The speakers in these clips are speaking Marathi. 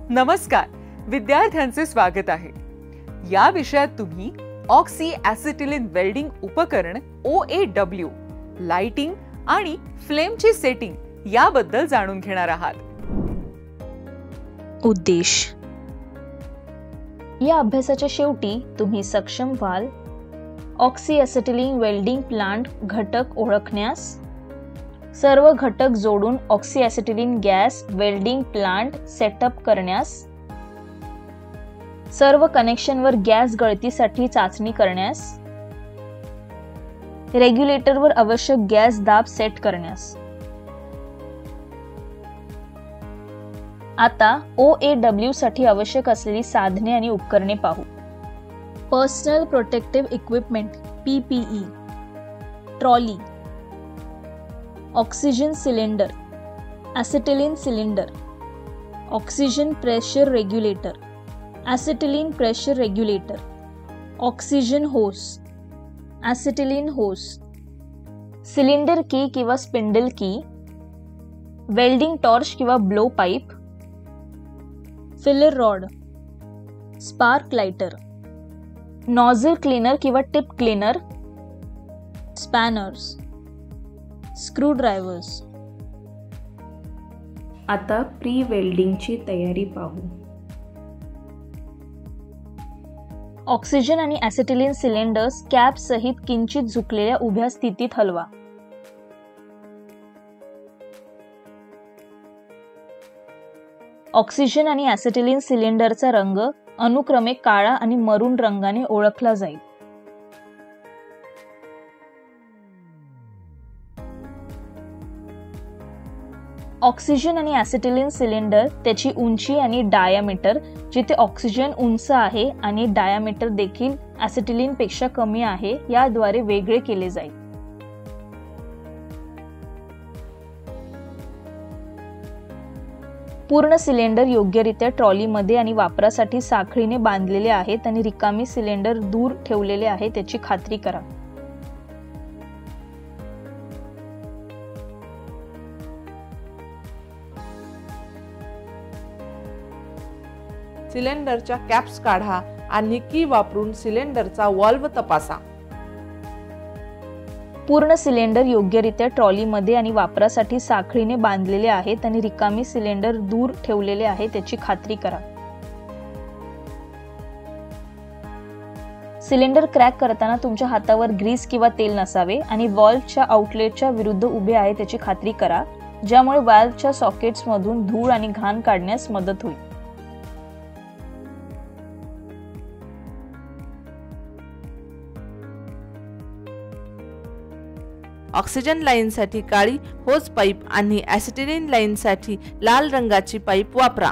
नमस्कार, विद्यार्थ्यांचे स्वागत आहे। या विषयात तुम्ही ऑक्सी ॲसिटिलीन वेल्डिंग उपकरण OAW, लाइटिंग आणि फ्लेमची सेटिंग याबद्दल जाणून घेणार आहात। उद्देश या अभ्यासाच्या शेवटी तुम्ही सक्षम व्हाल ऑक्सी ॲसिटिलीन वेल्डिंग प्लांट घटक ओळखण्यास, सर्व घटक जोडून oxy acetylene gas welding plant setup करण्यास, सर्व कनेक्शनवर गॅस गळतीसाठी चाचणी करण्यास, रेग्युलेटरवर आवश्यक गॅस दाब सेट करण्यास। आता OAW साठी आवश्यक असलेली साधने आणि उपकरणे पाहू। Personal protective equipment PPE, trolley, oxygen cylinder, acetylene cylinder, oxygen pressure regulator, acetylene pressure regulator, oxygen hose, acetylene hose, cylinder key किंवा स्पिंडल की, वेल्डिंग टॉर्च किंवा blow pipe, filler rod, spark lighter, nozzle cleaner किंवा tip cleaner, spanners, screw drivers. आता प्री वेल्डिंगची तयारी पाहू। ऑक्सिजन आणि ॲसिटिलीन सिलेंडर्स कॅप सहित किंचित झुकलेल्या उभ्या स्थितीत हलवा। ऑक्सिजन आणि ॲसिटिलीन सिलेंडरचा रंग अनुक्रमे काळा आणि मरून रंगाने ओळखला जाईल। ऑक्सिजन आणि ॲसिटिलीन सिलेंडर त्याची उंची आणि डायामीटर, जिथे ऑक्सिजन उंच आहे आणि डायामीटर देखील ॲसिटिलीन पेक्षा कमी आहे, याद्वारे वेगळे केले जाईल। पूर्ण सिलेंडर योग्यरित्या ट्रॉलीमध्ये आणि वापरासाठी साखळीने बांधलेले आहेत आणि रिकामी सिलेंडर दूर ठेवलेले आहे त्याची खात्री करा। सिलेंडरच्या कॅप्स काढा आणि की वापरून सिलेंडरचा व्हॉल्व्ह तपासा। पूर्ण सिलेंडर योग्यरित्या ट्रॉलीमध्ये आणि वापरासाठी साखळीने बांधलेले आहेत आणि रिकामी सिलेंडर दूर ठेवलेले आहे त्याची खात्री करा। सिलेंडर क्रॅक करताना तुमच्या हातावर ग्रीस किंवा तेल नसावे आणि व्हॉल्व्हच्या आउटलेटच्या विरुद्ध उभे आहे त्याची खात्री करा, ज्यामुळे व्हॉल्व्हच्या सॉकेट्समधून धूळ आणि घाण काढण्यास मदत होईल। ऑक्सिजन लाईनसाठी काळी होस पाईप आणि ॲसिटिलीन लाईनसाठी लाल रंगाची पाईप वापरा।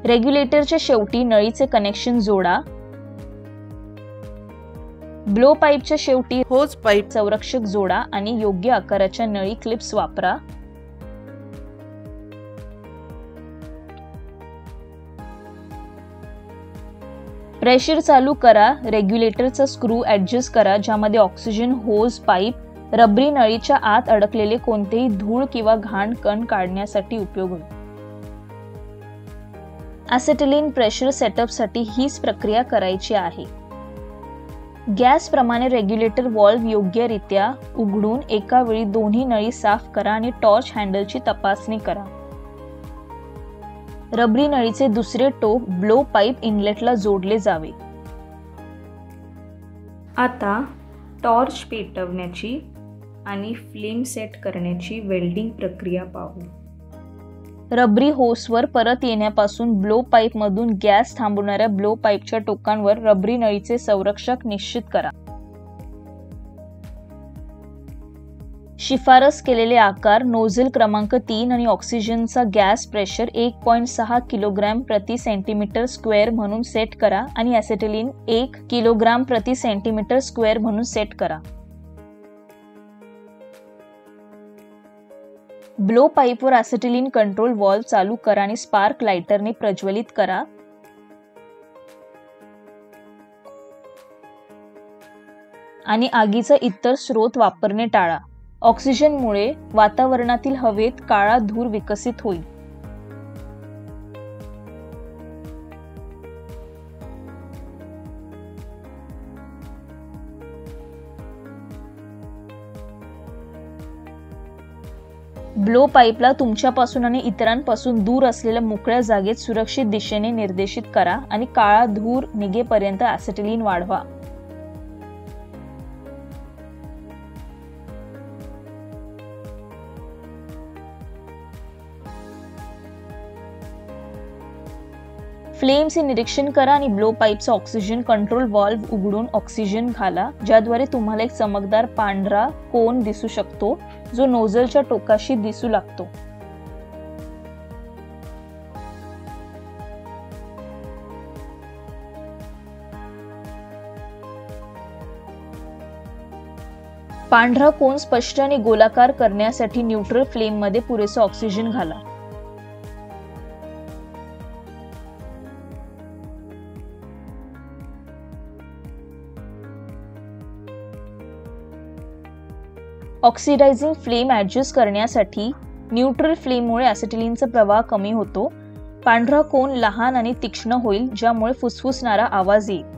रेग्युलेटरच्या शेवटी नळीचे कनेक्शन जोडा। ब्लो पाईपच्या शेवटी होस पाईप संरक्षक जोडा आणि योग्य आकाराच्या नळी क्लिप्स वापरा। प्रेशर चालू करा, रेग्युलेटरचा स्क्रू ॲडजस्ट करा, ज्यामध्ये ऑक्सिजन होस पाईप रबरी नळीच्या आत अडकलेले कोणतेही धूळ किंवा घाण कण काढण्यासाठी उपयोग होईल। ॲसिटिलीन प्रेशर सेटअपसाठी हीच प्रक्रिया करायची आहे। गॅस प्रमाणे रेग्युलेटर व्हॉल्व्ह योग्यरित्या उघडून एका वेळी दोन्ही नळी साफ करा आणि टॉर्च हँडलची तपासणी करा। रबरी नळीचे दुसरे टोक ब्लो पाईप इनलेटला जोडले जावे। आता टॉर्च पेटवण्याची आणि फ्लेम सेट करण्याची वेल्डिंग प्रक्रिया पाहू। रबरी होसवर परत येण्यापासून ब्लो पाईपमधून गॅस थांबवणाऱ्या ब्लो पाईपच्या टोकांवर रबरी नळीचे संरक्षक निश्चित करा। शिफारस केलेले आकार नोझल क्रमांक 3 आणि ऑक्सिजनचा गॅस प्रेशर 1.6 किलोग्रॅम प्रति सेंटीमीटर स्क्वेअर म्हणून सेट करा आणि ॲसिटिलीन 1 किलोग्राम प्रति सेंटीमीटर स्क्वेअर म्हणून सेट करा। ब्लो पाईपवर ॲसिटिलीन कंट्रोल व्हॉल्व्ह चालू करा आणि स्पार्क लाइटरने प्रज्वलित करा। आणि आगीचा इतर स्रोत वापरणे टाळा। ऑक्सिजनमुळे वातावरणातील हवेत काळा धूर विकसित होईल. ब्लो पाईपला तुमच्यापासून आणि इतरांपासून दूर असलेल्या मोकळ्या जागेत सुरक्षित दिशेने निर्देशित करा आणि काळा धूर निघेपर्यंत ॲसिटिलीन वाढवा. फ्लेमचे निरीक्षण करा आणि ब्लो पाईपचा ऑक्सिजन कंट्रोल व्हॉल्व्ह उघडून ऑक्सिजन घाला, ज्याद्वारे तुम्हाला एक चमकदार पांढरा कोन दिसू शकतो जो नोझलच्या टोकाशी दिसू लागतो. पांढरा कोन स्पष्ट आणि गोलाकार करण्यासाठी न्यूट्रल फ्लेममध्ये पुरेसा ऑक्सिजन घाला. ऑक्सिडायझिंग फ्लेम ॲडजस्ट करण्यासाठी न्यूट्रल फ्लेममुळे ॲसिटिलीनचा प्रवाह कमी होतो. पांढरा कोन लहान आणि तीक्ष्ण होईल, ज्यामुळे फुसफुसणारा आवाज येईल.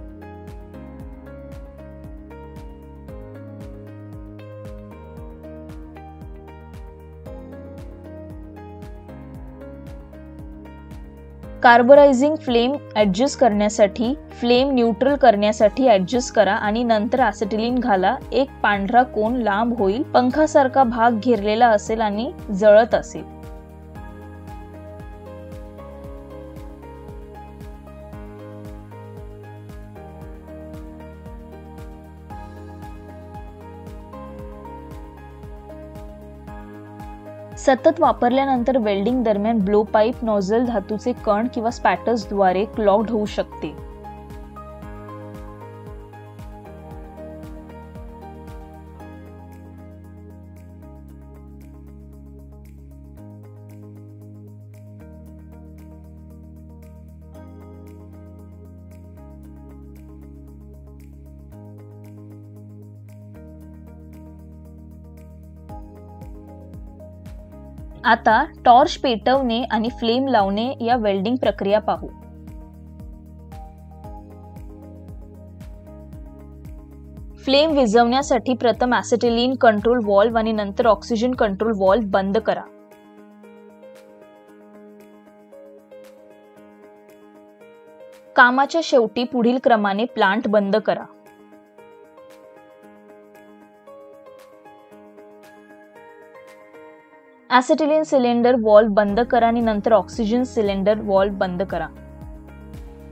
कार्बोरायझिंग फ्लेम ॲडजस्ट करण्यासाठी फ्लेम न्यूट्रल करण्यासाठी ॲडजस्ट करा आणि नंतर ॲसिटिलीन घाला. एक पांढरा कोन लांब होईल, पंखासारखा भाग घेरलेला असेल आणि जळत असेल. सतत वापरल्यानंतर वेल्डिंग दरम्यान ब्लो पाईप नोझल धातूचे कण किंवा स्पॅटर्स द्वारे क्लॉग्ड होऊ शकते. आता टॉर्च पेटवणे आणि फ्लेम लावणे या वेल्डिंग प्रक्रिया पाहू. फ्लेम विझवण्यासाठी प्रथम ॲसिटिलीन कंट्रोल व्हॉल्व्ह आणि नंतर ऑक्सिजन कंट्रोल व्हॉल्व्ह बंद करा. कामाच्या शेवटी पुढील क्रमाने प्लांट बंद करा. ॲसिटिलीन सिलेंडर व्हॉल्व्ह बंद करा आणि नंतर ऑक्सिजन सिलेंडर व्हॉल्व्ह बंद करा.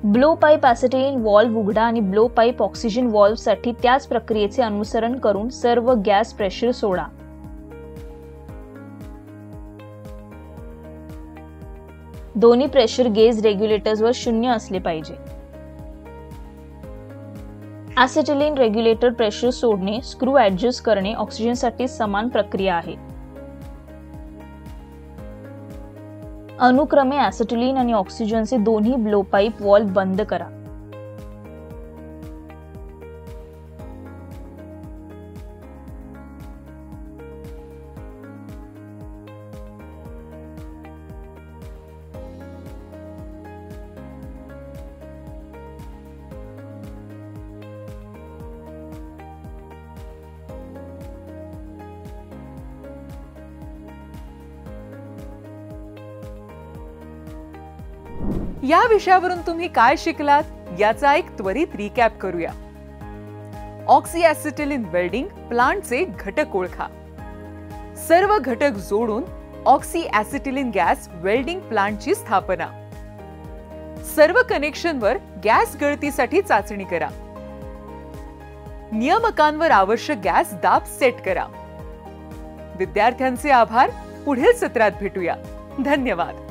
ब्लो पाईप ॲसिटिलीन व्हॉल्व्ह उघडा आणि ब्लो पाईप ऑक्सिजन व्हॉल्व्हसाठी त्याच प्रक्रियेचे अनुसरण करून सर्व गॅस प्रेशर सोडा. दोन्ही प्रेशर गेज रेग्युलेटर्सवर 0 असले पाहिजे. ॲसिटिलीन रेग्युलेटर प्रेशर सोडणे, स्क्रू ॲडजस्ट करणे ऑक्सिजनसाठी समान प्रक्रिया आहे. अनुक्रमे ॲसिटिलीन आणि ऑक्सिजनचे दोन्ही ब्लो पाईप व्हॉल्व्ह बंद करा. या विषयावरून तुम्ही काय शिकलात याचा एक त्वरित रिकॅप करूया. ऑक्सीॲसिटिलीन वेल्डिंग प्लांटचे घटक ओळखा. सर्व घटक जोडून ऑक्सीॲसिटिलीन गॅस वेल्डिंग प्लांटची स्थापना. सर्व कनेक्शनवर गॅस गळतीसाठी चाचणी करा. नियामकांवर आवश्यक गॅस दाब सेट करा. विद्यार्थ्यांचे आभार. पुढील सत्रात भेटूया. धन्यवाद.